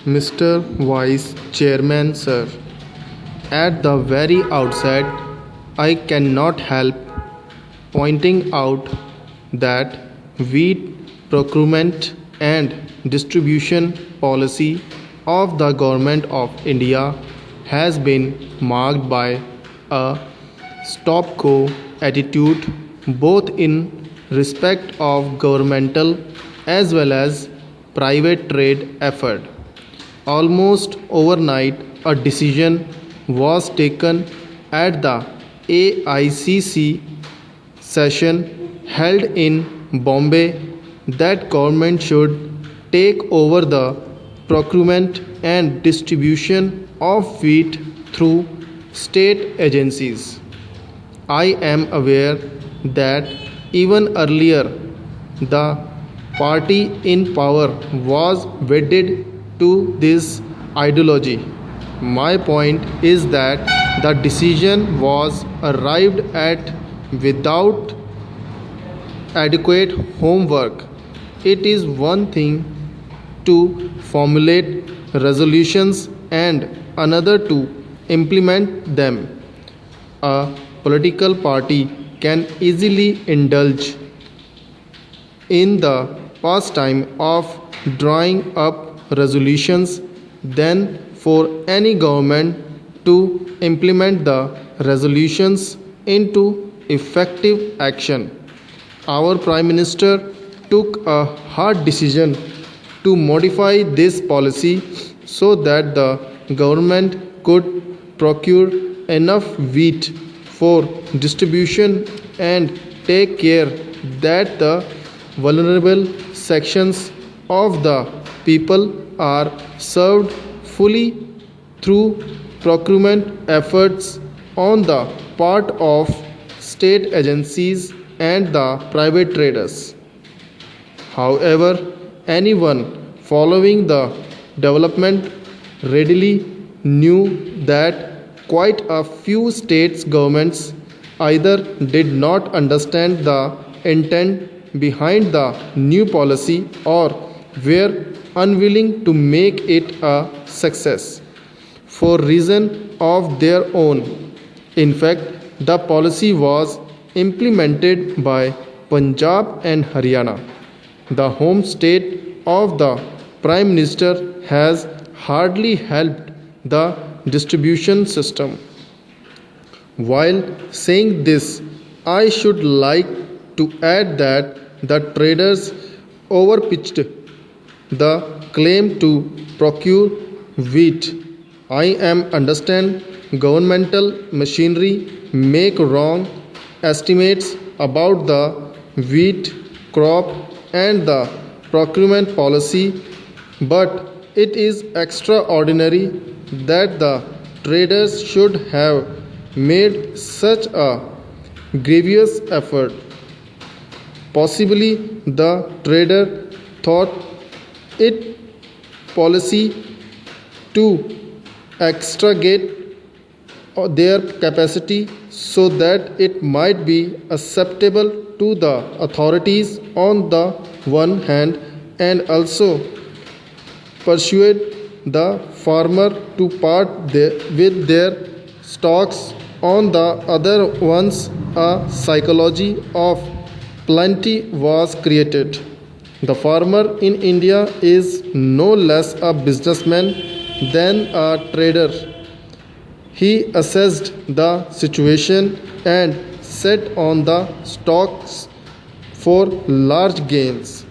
Mr. Vice Chairman, sir, at the very outset, I cannot help pointing out that wheat procurement and distribution policy of the Government of India has been marked by a stop go attitude both in respect of governmental as well as private trade effort. Almost overnight, a decision was taken at the AICC session held in Bombay that government should take over the procurement and distribution of wheat through state agencies. I am aware that even earlier the party in power was wedded to this ideology. My point is that the decision was arrived at without adequate homework. It is one thing to formulate resolutions and another to implement them. A political party can easily indulge in the pastime of drawing up resolutions than for any government to implement the resolutions into effective action. Our Prime Minister took a hard decision to modify this policy so that the government could procure enough wheat for distribution and take care that the vulnerable sections of the people are served fully through procurement efforts on the part of state agencies and the private traders. However, anyone following the development readily knew that quite a few states governments either did not understand the intent behind the new policy or were unwilling to make it a success for reason of their own. In fact, the policy was implemented by Punjab and Haryana. The home state of the Prime Minister has hardly helped the distribution system. While saying this, I should like to add that the traders overpitched the claim to procure wheat. I am understand governmental machinery make wrong estimates about the wheat crop and the procurement policy, but it is extraordinary that the traders should have made such a grievous effort. Possibly the trader thought it policy to extricate their capacity so that it might be acceptable to the authorities on the one hand and also persuade the farmer to part with their stocks on the other ones. A psychology of plenty was created. The farmer in India is no less a businessman than a trader. He assessed the situation and set on the stocks for large gains.